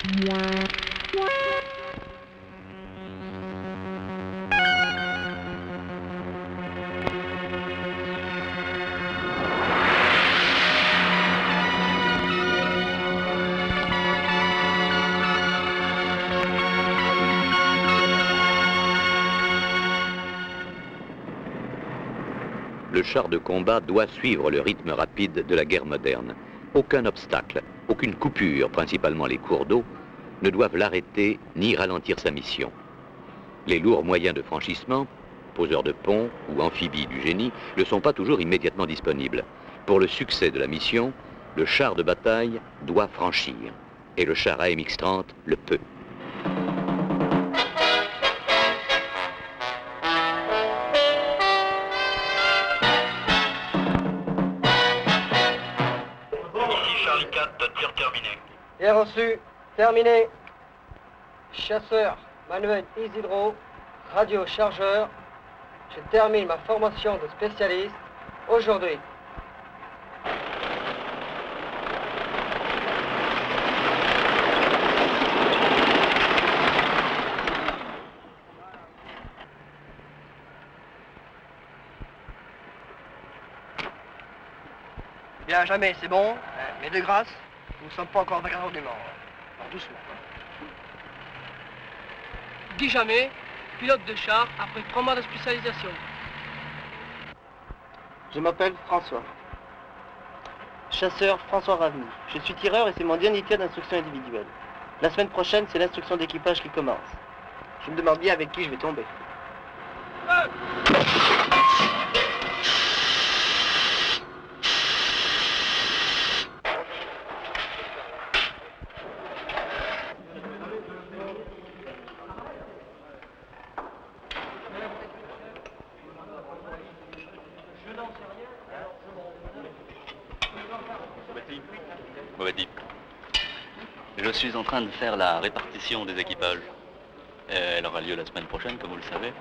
Le char de combat doit suivre le rythme rapide de la guerre moderne. Aucun obstacle, aucune coupure, principalement les cours d'eau, ne doivent l'arrêter ni ralentir sa mission. Les lourds moyens de franchissement, poseurs de pont ou amphibies du génie, ne sont pas toujours immédiatement disponibles. Pour le succès de la mission, le char de bataille doit franchir, et le char AMX-30 le peut. Bien reçu, terminé. Chasseur, manuel Isidro, radio chargeur. Je termine ma formation de spécialiste aujourd'hui. Bien, jamais, c'est bon. Mais de grâce, nous ne sommes pas encore 24 heures du Mans. Alors doucement. Dis jamais, pilote de char après 3 mois de spécialisation. Je m'appelle François. Chasseur François Ravny. Je suis tireur et c'est mon dernier tir d'instruction individuelle. La semaine prochaine, c'est l'instruction d'équipage qui commence. Je me demande bien avec qui je vais tomber. Je suis en train de faire la répartition des équipages. Elle aura lieu la semaine prochaine, comme vous le savez.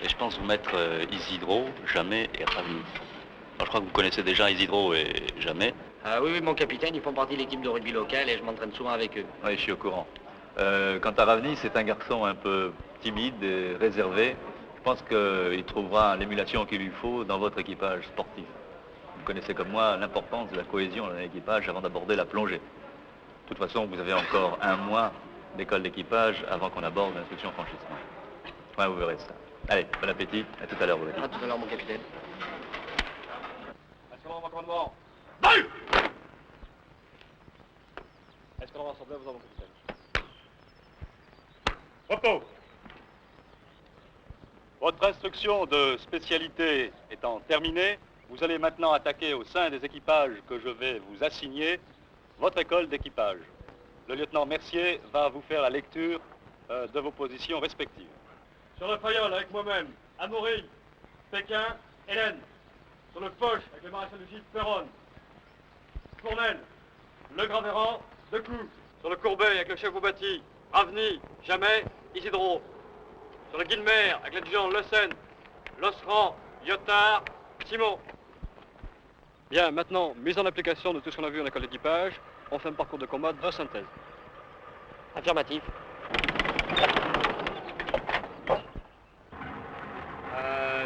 Et je pense vous mettre Isidro, Jamais et Ravny. Alors, je crois que vous connaissez déjà Isidro et Jamais. Oui, mon capitaine, ils font partie de l'équipe de rugby locale et je m'entraîne souvent avec eux. Oui, je suis au courant. Quant à Ravny, c'est un garçon un peu timide et réservé. Je pense qu'il trouvera l'émulation qu'il lui faut dans votre équipage sportif. Vous connaissez comme moi l'importance de la cohésion dans un équipage avant d'aborder la plongée. De toute façon, vous avez encore 1 mois d'école d'équipage avant qu'on aborde l'instruction franchissement. Ouais, vous verrez ça. Allez, bon appétit, à tout à l'heure, vous À tout à l'heure, mon capitaine. Instrument mon commandement. Bye! Instrument rassembleur, vous avez mon capitaine. Repos! Votre instruction de spécialité étant terminée, vous allez maintenant attaquer au sein des équipages que je vais vous assigner votre école d'équipage. Le lieutenant Mercier va vous faire la lecture de vos positions respectives. Sur le Fayol avec moi-même, Amaury, Pékin, Hélène. Sur le Foch avec le maréchal de Gilles Perron. Fournel, Le Grand Véran, Decou. Sur le Courbet avec le chef Boubati, Ravny, Jamais, Isidro. Sur le Guilmer avec l'adjudant Le Sen, Losserand, Lyotard, Simon. Bien, maintenant, mise en application de tout ce qu'on a vu en école d'équipage, on fait un parcours de combat de synthèse. Affirmatif.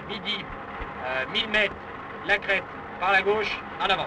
Midi, 1000 mètres, la crête, par la gauche, en avant.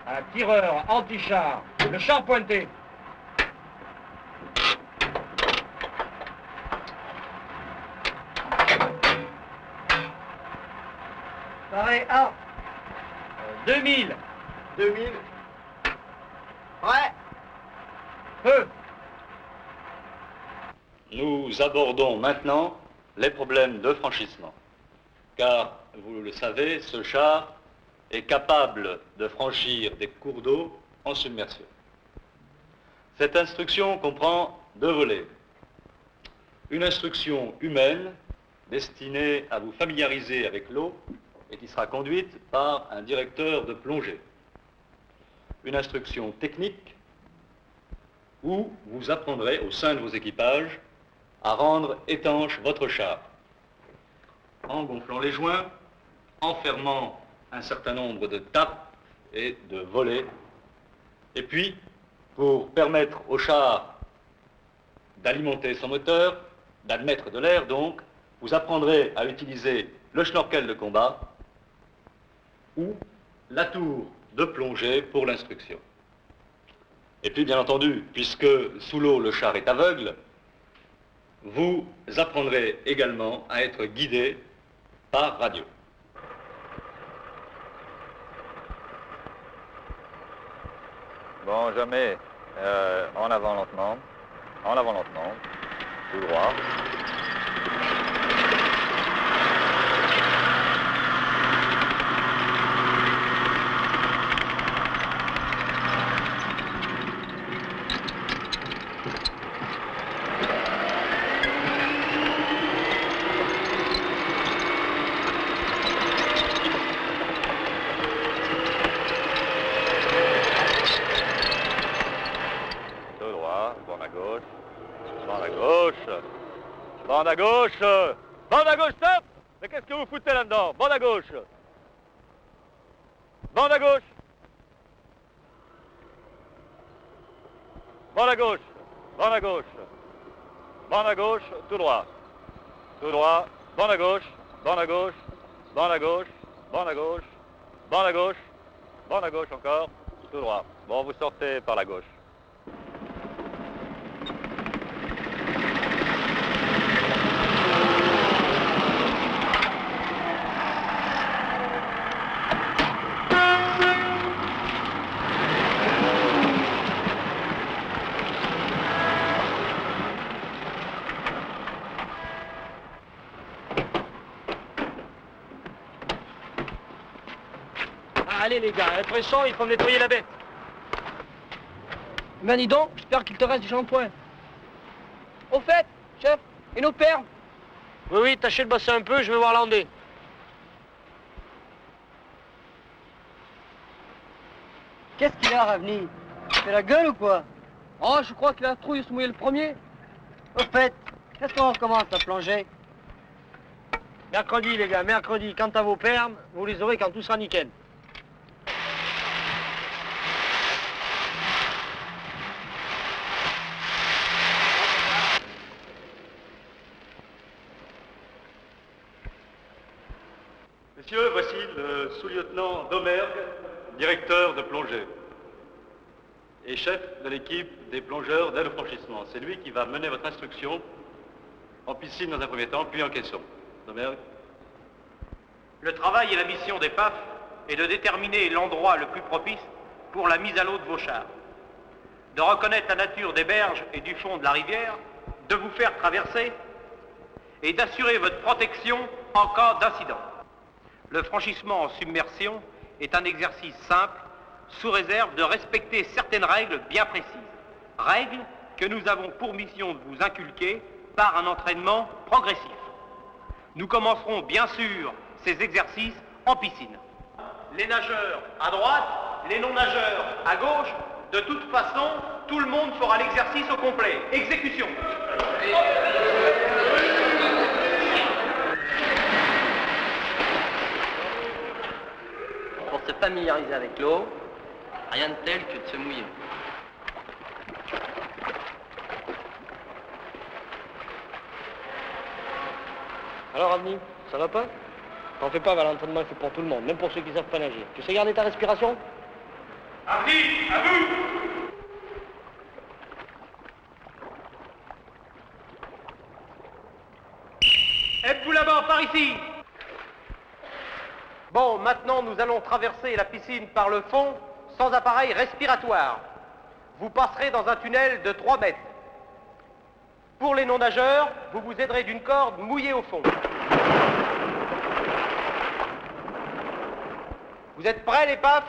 Un tireur anti-char, le char pointé. Pareil, 1. 2000. 2000. Ouais. Feu. Nous abordons maintenant les problèmes de franchissement. Car, vous le savez, ce char est capable de franchir des cours d'eau en submersion. Cette instruction comprend 2 volets. Une instruction humaine destinée à vous familiariser avec l'eau et qui sera conduite par un directeur de plongée. Une instruction technique où vous apprendrez au sein de vos équipages à rendre étanche votre char en gonflant les joints, en fermant un certain nombre de tapes et de volets, et puis pour permettre au char d'alimenter son moteur, d'admettre de l'air donc, vous apprendrez à utiliser le schnorkel de combat ou la tour de plongée pour l'instruction. Et puis bien entendu, puisque sous l'eau le char est aveugle, vous apprendrez également à être guidé par radio. Bon, jamais. En avant lentement, tout droit. Bande à gauche. Bande à gauche, stop. Mais qu'est-ce que vous foutez là-dedans? Bande à gauche. Bande à gauche. Bande à gauche. Bande à gauche. Bande à gauche, tout droit. Tout droit. Bande à gauche. Bande à gauche. Bande à gauche. Bande à gauche. Bande à gauche. Bande à gauche encore. Tout droit. Bon, vous sortez par la gauche. Allez les gars, après ça, il faut me nettoyer la bête. Ben dis donc, j'espère qu'il te reste du shampoing. Au fait, chef, et nos perles? Oui, tâchez de bosser un peu, je vais voir Landé. Qu'est-ce qu'il a, Ravni? Il fait la gueule ou quoi? Oh, je crois qu'il a trouillé de se mouiller le premier. Au fait, qu'est-ce qu'on recommence à plonger? Mercredi, les gars, mercredi. Quant à vos perles, vous les aurez quand tout sera nickel. Messieurs, voici le sous-lieutenant Domergue, directeur de plongée et chef de l'équipe des plongeurs d'aide au franchissement. C'est lui qui va mener votre instruction en piscine dans un premier temps, puis en caisson. Domergue. Le travail et la mission des PAF est de déterminer l'endroit le plus propice pour la mise à l'eau de vos chars, de reconnaître la nature des berges et du fond de la rivière, de vous faire traverser et d'assurer votre protection en cas d'incident. Le franchissement en submersion est un exercice simple, sous réserve de respecter certaines règles bien précises. Règles que nous avons pour mission de vous inculquer par un entraînement progressif. Nous commencerons bien sûr ces exercices en piscine. Les nageurs à droite, les non-nageurs à gauche. De toute façon, tout le monde fera l'exercice au complet. Exécution. Pour se familiariser avec l'eau, rien de tel que de se mouiller. Alors, Avni, ça va pas? T'en fais pas, l'entraînement c'est pour tout le monde, même pour ceux qui savent pas nager. Tu sais garder ta respiration? Avni, à vous! Êtes-vous là-bas, par ici? Bon, maintenant nous allons traverser la piscine par le fond, sans appareil respiratoire. vous passerez dans un tunnel de 3 mètres. Pour les non-nageurs, vous vous aiderez d'une corde mouillée au fond. Vous êtes prêts, les papes?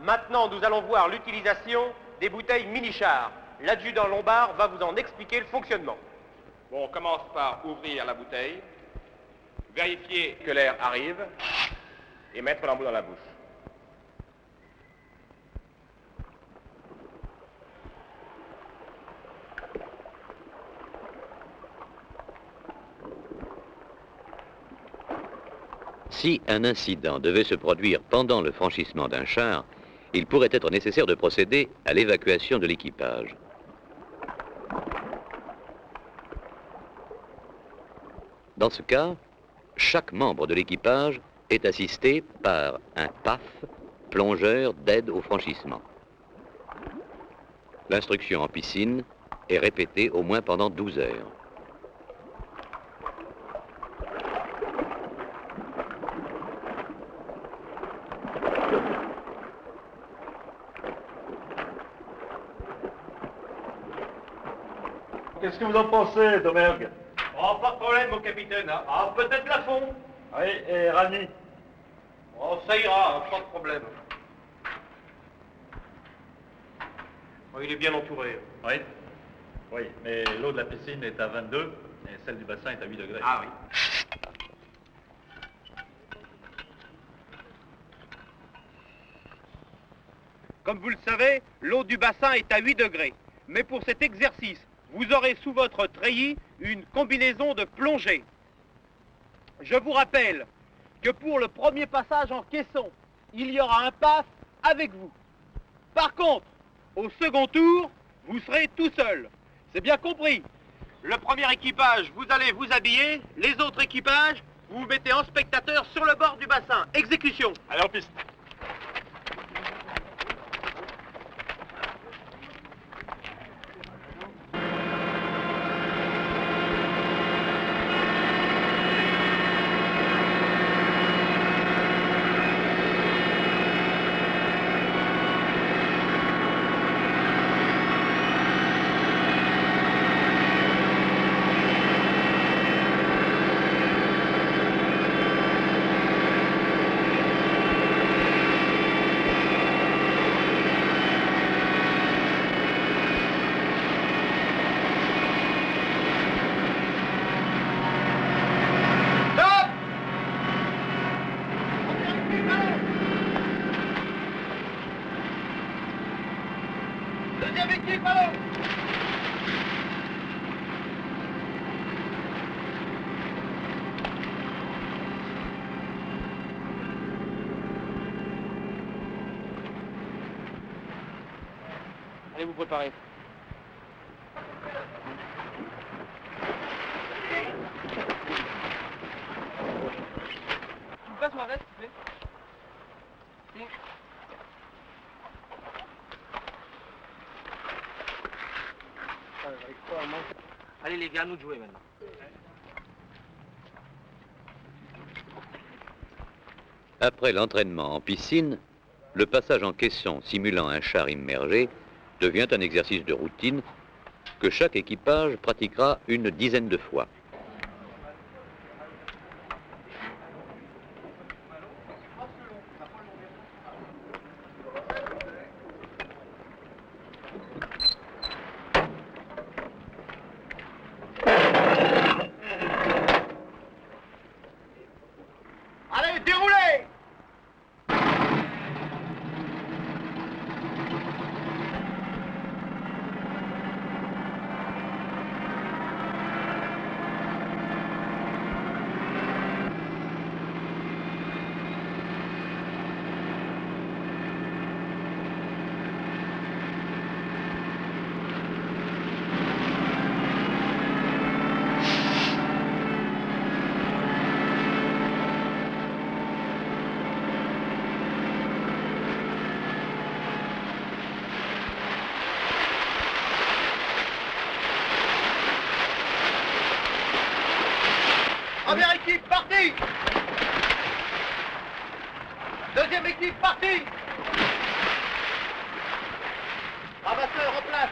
Maintenant, nous allons voir l'utilisation des bouteilles mini-chars. L'adjudant Lombard va vous en expliquer le fonctionnement. Bon, on commence par ouvrir la bouteille, vérifier que l'air arrive et mettre l'embout dans la bouche. Si un incident devait se produire pendant le franchissement d'un char, il pourrait être nécessaire de procéder à l'évacuation de l'équipage. Dans ce cas, chaque membre de l'équipage est assisté par un PAF, plongeur d'aide au franchissement. L'instruction en piscine est répétée au moins pendant 12 heures. Qu'est-ce que vous en pensez, Domergue? Oh, pas de problème, mon capitaine. Hein. Ah, peut-être la fond. Oui, et Rani? Oh, ça ira, hein, pas de problème. Oh, il est bien entouré. Oui. Oui, mais l'eau de la piscine est à 22 et celle du bassin est à 8 degrés. Ah oui. Comme vous le savez, l'eau du bassin est à 8 degrés. Mais pour cet exercice, vous aurez sous votre treillis une combinaison de plongée. Je vous rappelle que pour le premier passage en caisson, il y aura un PAF avec vous. Par contre, au second tour, vous serez tout seul. C'est bien compris. Le premier équipage, vous allez vous habiller. Les autres équipages, vous vous mettez en spectateur sur le bord du bassin. Exécution. Allez, en piste. Deuxième équipe, allô! Allez vous préparer. Tu me passes ma veste, s'il te plaît? Si. Allez les gars, à nous de jouer maintenant. Après l'entraînement en piscine, le passage en caisson simulant un char immergé devient un exercice de routine que chaque équipage pratiquera une dizaine de fois. Allez, déroulez! Première équipe, partie. Deuxième équipe, partie. Ramasseur en place.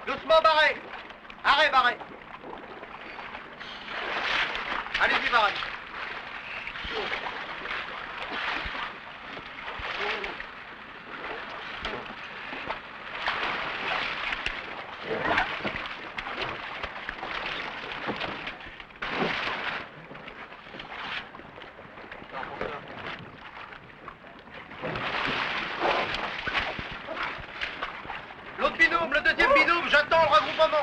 Doucement, barré. Arrêt, barré. Allez-y, barré. L'autre binôme, le deuxième binôme, j'attends le regroupement.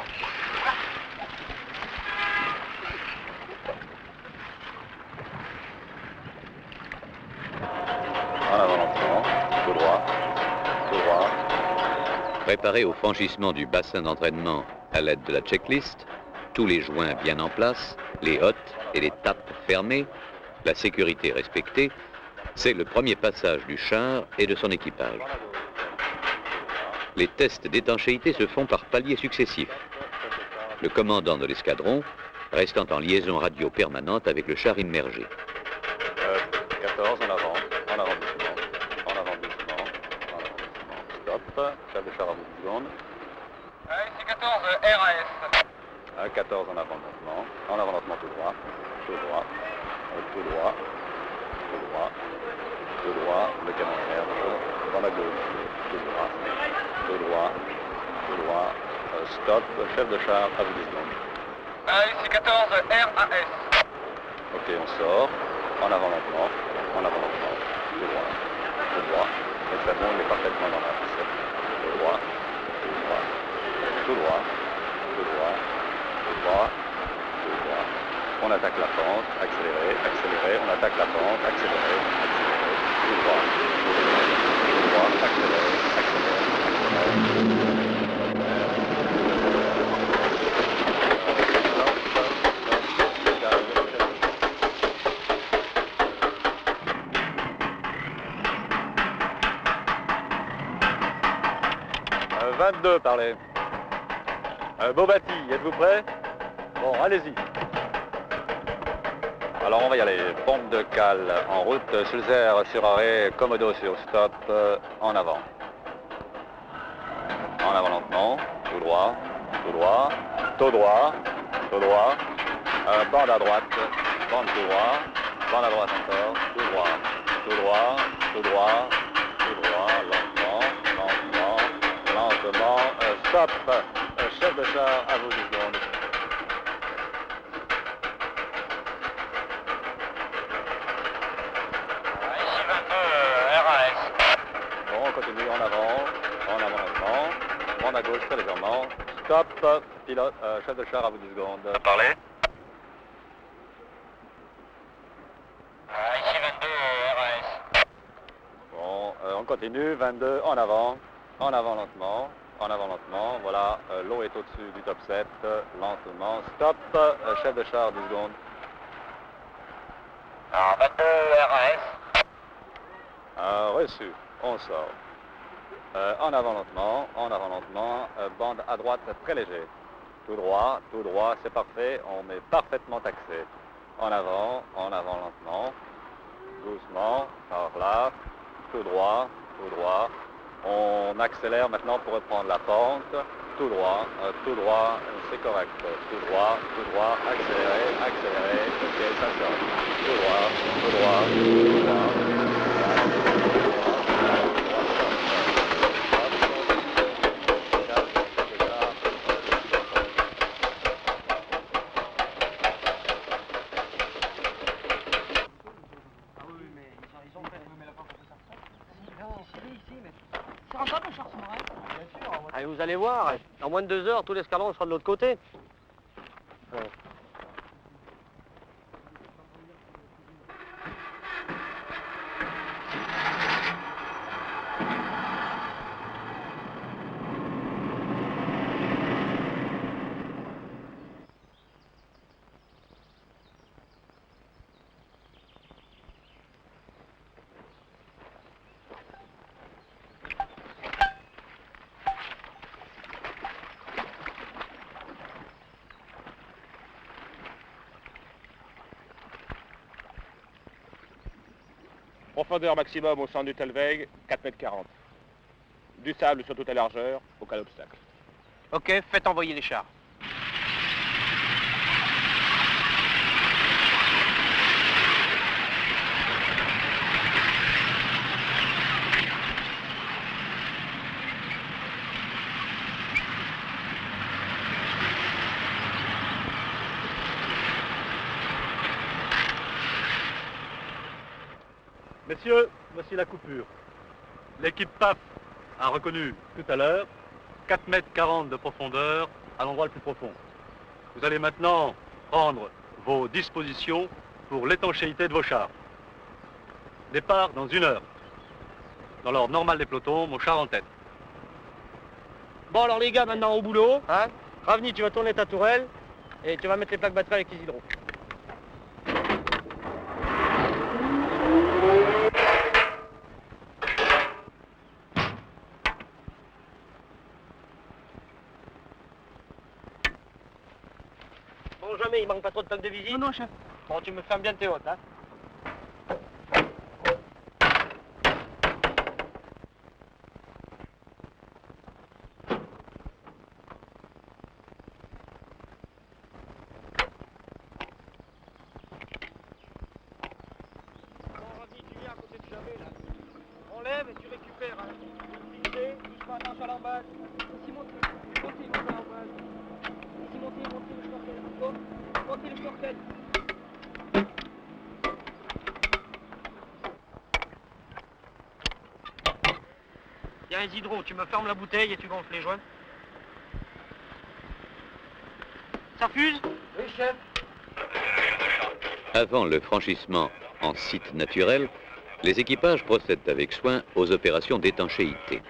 En avant lentement, tout droit, tout droit. Préparé au franchissement du bassin d'entraînement à l'aide de la checklist, tous les joints bien en place, les hottes et les tapes fermées, la sécurité respectée, c'est le premier passage du char et de son équipage. Les tests d'étanchéité se font par paliers successifs. Le commandant de l'escadron restant en liaison radio permanente avec le char immergé. 14 en avant doucement, en avant doucement, en avant doucement. Stop, chef de char à vous de seconde. C'est 14, RAS. 14 en avant lentement, tout droit, tout droit, tout droit, tout droit, tout droit, le canon vierge, dans la gauche, tout droit, tout droit, tout droit, stop, chef de char à vous de seconde. C'est 14, RAS. Ok, on sort, en avant lentement, tout droit, tout droit, le canon il est parfaitement dans la recette, tout droit, tout droit, tout droit, tout droit, tout droit, tout droit. On attaque la pente, accéléré, accéléré, on attaque la pente, accéléré, accéléré, tout droit, tout droit, accéléré, accéléré, accéléré. Euh, 22, parlez. Beaubati, êtes-vous prêt? Bon, allez-y. Alors on va y aller. Pompe de cale en route, Sulzer sur arrêt, Commodo sur stop, en avant. En avant lentement, tout droit, tout droit, tout droit, tout droit, bande à droite, bande tout droit, bande à droite encore, tout droit, tout droit, tout droit, tout droit, lentement, lentement, lentement, stop, chef de char, à vous 10 secondes. Ici 22, RAS. Bon, on continue en avant lentement, bande à gauche très légèrement, stop, pilote, chef de char, à vous 10 secondes. Parlez. Ici 22, RAS. Bon, on continue, 22, en avant lentement, voilà, l'eau est au-dessus du top 7, lentement, stop, chef de char, 10 secondes. Alors 22, RAS. Reçu, on sort. En avant lentement, bande à droite très léger. Tout droit, c'est parfait, on est parfaitement taxé. En avant lentement, doucement, par là, tout droit. On accélère maintenant pour reprendre la pente. Tout droit, c'est correct. Tout droit, accélérez, ok, ça sort. Tout droit. Allez, vous allez voir, dans moins de 2 heures, tout l'escadron sera de l'autre côté. Profondeur maximum au centre du Telweg, 4,40 m. Du sable sur toute la largeur, aucun obstacle. Ok, faites envoyer les chars. Messieurs, voici la coupure. L'équipe PAF a reconnu tout à l'heure 4,40 m de profondeur à l'endroit le plus profond. Vous allez maintenant prendre vos dispositions pour l'étanchéité de vos chars. Départ dans 1 heure. Dans l'ordre normal des pelotons, mon char en tête. Bon alors les gars, maintenant au boulot, hein. Ravni, tu vas tourner ta tourelle et tu vas mettre les plaques batteries avec les hydros. Bon, jamais, il manque pas trop de plaques de visite? Non, chef. Bon, tu me fermes bien tes hôtes, hein. Et tu récupères doucement, attention à l'embase. Ici, montez le l'embase. Ici, montez le snorkel. Encore. Montez le snorkel. Il y a un hydro, tu me fermes la bouteille et tu gonfles les joints. Ça fuse? Oui, chef. Avant le franchissement en site naturel, les équipages procèdent avec soin aux opérations d'étanchéité.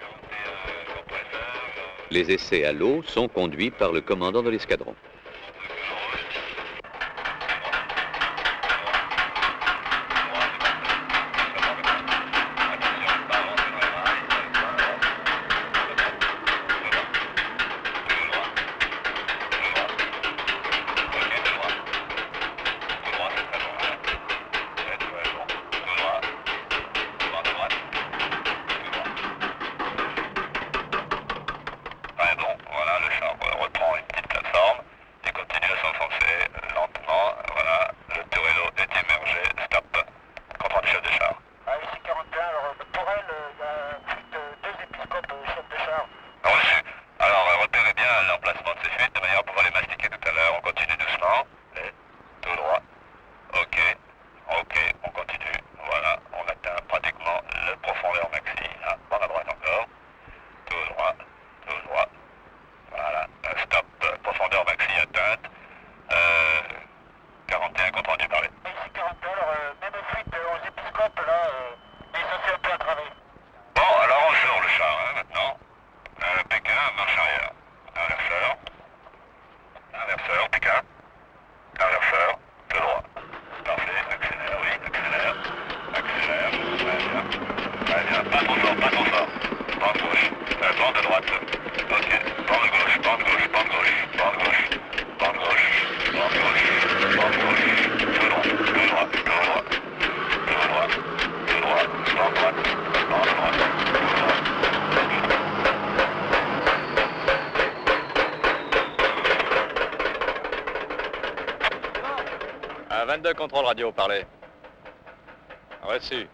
Les essais à l'eau sont conduits par le commandant de l'escadron. 22, contrôle radio, parlez. Reçu.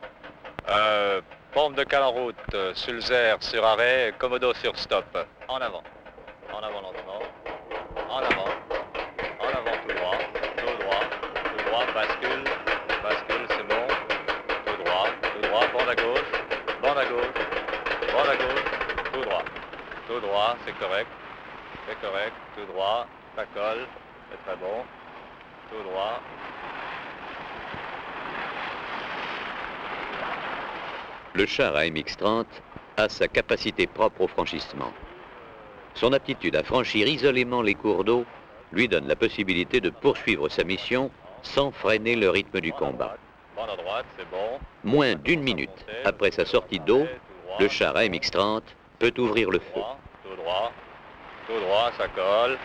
Pompe de cale en route, Sulzer sur arrêt, Komodo sur stop. En avant. En avant lentement. En avant. En avant tout droit. Tout droit. Tout droit, bascule. Bascule, c'est bon. Tout droit, bande à gauche. Bande à gauche. Bande à gauche. Tout droit. Tout droit, c'est correct. C'est correct. Tout droit. Ça colle. C'est très bon. Tout droit. Le char AMX-30 a sa capacité propre au franchissement. Son aptitude à franchir isolément les cours d'eau lui donne la possibilité de poursuivre sa mission sans freiner le rythme du combat. Bande à droite, c'est bon. Moins d'une minute après sa sortie d'eau, le char AMX-30 peut ouvrir le feu. Tout droit, ça colle.